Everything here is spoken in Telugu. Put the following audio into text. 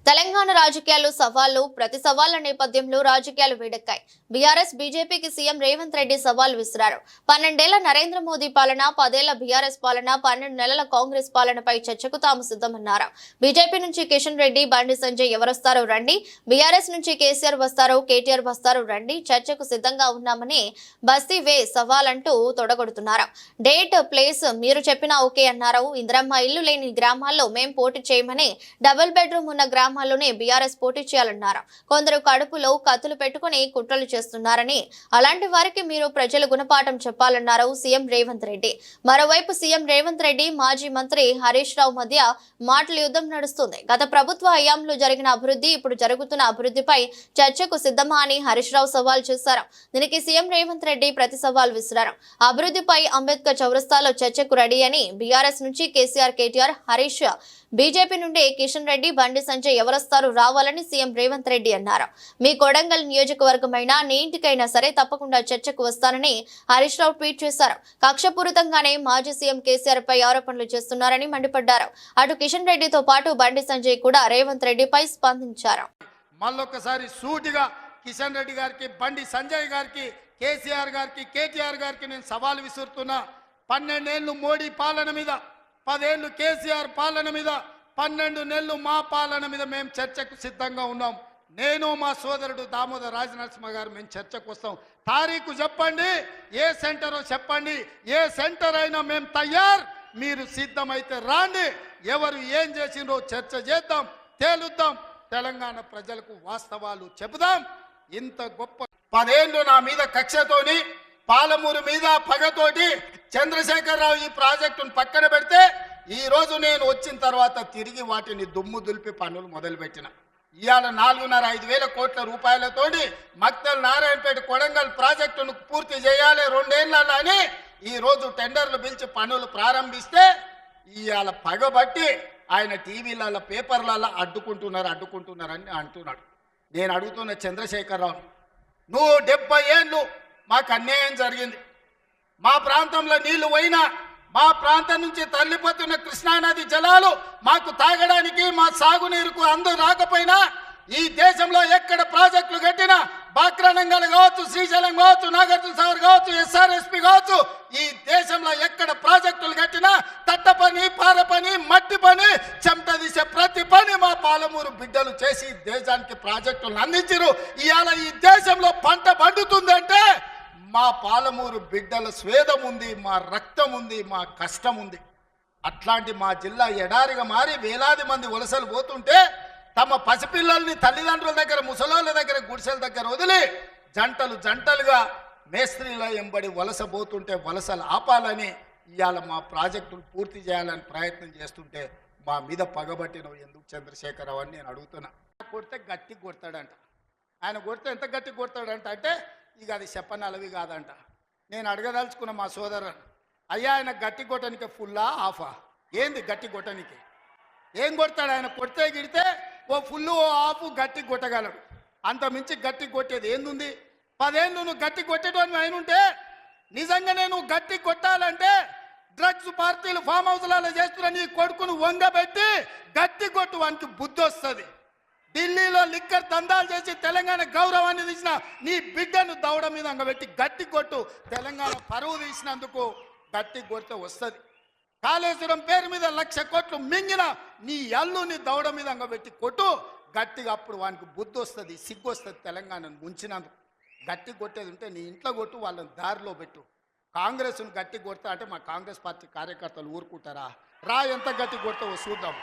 తెలంగాణ రాజకీయాలు సవాళ్లు ప్రతి సవాళ్ల నేపథ్యంలో రాజకీయాలు వేడెక్కాయి. బీఆర్ఎస్ బీజేపీకి సీఎం రేవంత్ రెడ్డి సవాల్ విసిరారు. 12 నరేంద్ర మోదీ పాలన, 10 బీఆర్ఎస్ పాలన, 12 నెలల కాంగ్రెస్ పాలనపై చర్చకు తాము సిద్ధమన్నారు. బీజేపీ నుంచి కిషన్ రెడ్డి, బండి సంజయ్ ఎవరొస్తారో రండి, బీఆర్ఎస్ నుంచి కేసీఆర్ వస్తారో, కేటీఆర్ వస్తారో రండి, చర్చకు సిద్ధంగా ఉన్నామని బస్తీ వే సవాల్ అంటూ తొడగొడుతున్నారు. డేట్, ప్లేస్ మీరు చెప్పినా ఓకే అన్నారు. ఇందిరమ్మ ఇల్లు లేని గ్రామాల్లో మేం పోటీ చేయమని, డబుల్ బెడ్రూమ్ ఉన్న గ్రామాల్లోనే బీఆర్ఎస్ పోటీ చేయాలన్నారు. కొందరు కడుపులో కత్తులు పెట్టుకుని కుట్రలు చేస్తున్నారని, అలాంటి వారికి మీరు ప్రజల గుణపాఠం చెప్పాలన్నారు సీఎం రేవంత్ రెడ్డి. మరోవైపు సీఎం రేవంత్ రెడ్డి, మాజీ మంత్రి హరీష్ రావు మధ్య మాటల యుద్ధం నడుస్తుంది. గత ప్రభుత్వ హయాంలో జరిగిన అభివృద్ధి, ఇప్పుడు జరుగుతున్న అభివృద్ధిపై చర్చకు సిద్ధమా అని హరీష్ రావు సవాల్ చేశారు. దీనికి సీఎం రేవంత్ రెడ్డి ప్రతి సవాల్ విసిరారు. అభివృద్ధిపై అంబేద్కర్ చౌరస్తాలో చర్చకు రెడీ అని, బీఆర్ఎస్ నుంచి కేసీఆర్, కేటీఆర్, హరీష్, బీజేపీ నుండి కిషన్ రెడ్డి, బండి సంజయ్ ఎవరొస్తారో రావాలని సీఎం రేవంత్ రెడ్డి అన్నారు. మీ కొడంగల్ నియోజకవర్గమైనా నీ ఇంటికైనా సరే తప్పకుండా చర్చకు వస్తానని హరీష్ రావు ట్వీట్ చేశారు. కక్షపూరితంగానే మాజీ సీఎం కేసీఆర్ పై ఆరోపణలు చేస్తున్నారని మండిపడ్డారు. అటు కిషన్ రెడ్డితో పాటు బండి సంజయ్ కూడా రేవంత్ రెడ్డిపై స్పందించారు. మళ్ళొకసారి సూటిగా కిషన్ రెడ్డి గారికి, బండి సంజయ్ గారికి, కేసీఆర్ గారికి, కేటీఆర్ గారికి నేను సవాల్ విసురుతున్నా. 12 ఏళ్ళు మోడీ పాలన మీద, 10 ఏళ్ళు కేసీఆర్ పాలన మీద, 12 నెలలు మా పాలన మీద మేము చర్చకు సిద్ధంగా ఉన్నాం. నేను, మా సోదరుడు దామోదర్ రాజనరసింహ గారు మేము చర్చకు వస్తాం. తారీఖు చెప్పండి, ఏ సెంటరో చెప్పండి, ఏ సెంటర్ అయినా మేము తయారు. మీరు సిద్ధమైతే రాండి. ఎవరు ఏం చేసిండ్రో చర్చ చేద్దాం, తేలుద్దాం. తెలంగాణ ప్రజలకు వాస్తవాలు చెబుదాం. ఇంత గొప్ప 10 ఏళ్ళు నా మీద కక్షతోని, పాలమూరు మీద పగతోటి చంద్రశేఖరరావు ఈ ప్రాజెక్టును పక్కన పెడితే, ఈ రోజు నేను వచ్చిన తర్వాత తిరిగి వాటిని దుమ్ము దులిపి పనులు మొదలుపెట్టిన. ఇవాళ 4,500 వేల కోట్ల రూపాయలతోటి మక్తల్, నారాయణపేట, కొడంగల్ ప్రాజెక్టును పూర్తి చేయాలి 2 ఏళ్ళలో అని ఈ రోజు టెండర్లు పిలిచి పనులు ప్రారంభిస్తే, ఇవాళ పగబట్టి ఆయన టీవీలలో, పేపర్లలో అడ్డుకుంటున్నారని అంటున్నాడు. నేను అడుగుతున్న చంద్రశేఖరరావు, నువ్వు 70 ఏళ్ళు మాకు అన్యాయం జరిగింది. మా ప్రాంతంలో నీళ్లు పోయినా, మా ప్రాంతం నుంచి తల్లిపోతున్న కృష్ణానది జలాలు మాకు తాగడానికి, మా సాగునీరుకు అందరూ రాకపోయినా, ఈ దేశంలో ఎక్కడ ప్రాజెక్టులు కట్టినా, బాక్రానంగల్ కావచ్చు, శ్రీశైలం కావచ్చు, నాగార్జున సాగర్ కావచ్చు, ఎస్ఆర్ఎస్పి కావచ్చు, ఈ దేశంలో ఎక్కడ ప్రాజెక్టులు కట్టినా తట్ట పని, పార పని, మట్టి పని, చెమట తీసే ప్రతి పని మా పాలమూరు బిడ్డలు చేసి దేశానికి ప్రాజెక్టులను అందించారు. ఇవాళ ఈ దేశంలో పంట పండుతుందంటే మా పాలమూరు బిడ్డల స్వేదం ఉంది, మా రక్తం ఉంది, మా కష్టం ఉంది. అట్లాంటి మా జిల్లా ఎడారిగా మారి వేలాది మంది వలసలు పోతుంటే, తమ పసిపిల్లల్ని తల్లిదండ్రుల దగ్గర, ముసలోళ్ళ దగ్గర, గుడిసెల దగ్గర వదిలి జంటలుగా మేస్త్రీల ఎంబడి వలస పోతుంటే, వలసలు ఆపాలని, ఇవాళ మా ప్రాజెక్టులు పూర్తి చేయాలని ప్రయత్నం చేస్తుంటే మా మీద పగబట్టినవు ఎందుకు చంద్రశేఖరరావు అని నేను అడుగుతున్నా. కొడితే గట్టి కొడతాడంట. ఆయన కొడితే ఎంత గట్టి కొడతాడంట అంటే, ఇక అది చెప్పనలవి కాదంట. నేను అడగదలుచుకున్న మా సోదరు, అయ్యా ఆయన గట్టి కొట్టడానికి ఫుల్లా ఆఫా? ఏంది గట్టి కొట్టడానికి? ఏం కొడతాడు ఆయన? కొడితే గిడితే ఓ ఫుల్లు, ఓ ఆఫ్ గట్టి కొట్టగలడు. అంత మించి గట్టి కొట్టేది ఏందుంది? 10 ఏళ్ళు నువ్వు గట్టి కొట్టేటోని ఆయన ఉంటే, నిజంగానే నువ్వు గట్టి కొట్టాలంటే డ్రగ్స్ పార్టీలు ఫామ్ హౌస్లలో చేస్తున్న నీ కొడుకును వంగబెట్టి గట్టి కొట్టు, వానికి బుద్ధి వస్తుంది. ఢిల్లీలో లిక్కర్ దందాలు చేసి తెలంగాణ గౌరవాన్ని తీసిన నీ బిడ్డను దౌడ మీద అంగబెట్టి గట్టి కొట్టు. తెలంగాణ పరువు తీసినందుకు గట్టి కొడితే వస్తుంది. కాళేశ్వరం పేరు మీద 1,00,000 కోట్లు మింగిన నీ అల్లుని దౌడ మీద అంగబెట్టి కొట్టు గట్టిగా. అప్పుడు వానికి బుద్ధి వస్తుంది, సిగ్గు వస్తుంది. తెలంగాణను ముంచినందుకు గట్టి కొట్టేది ఉంటే నీ ఇంట్లో కొట్టు, వాళ్ళని దారిలో పెట్టు. కాంగ్రెస్ను గట్టి కొడతా అంటే మా కాంగ్రెస్ పార్టీ కార్యకర్తలు ఊరుకుంటారా? రా, ఎంత గట్టి కొడతావో చూద్దాం.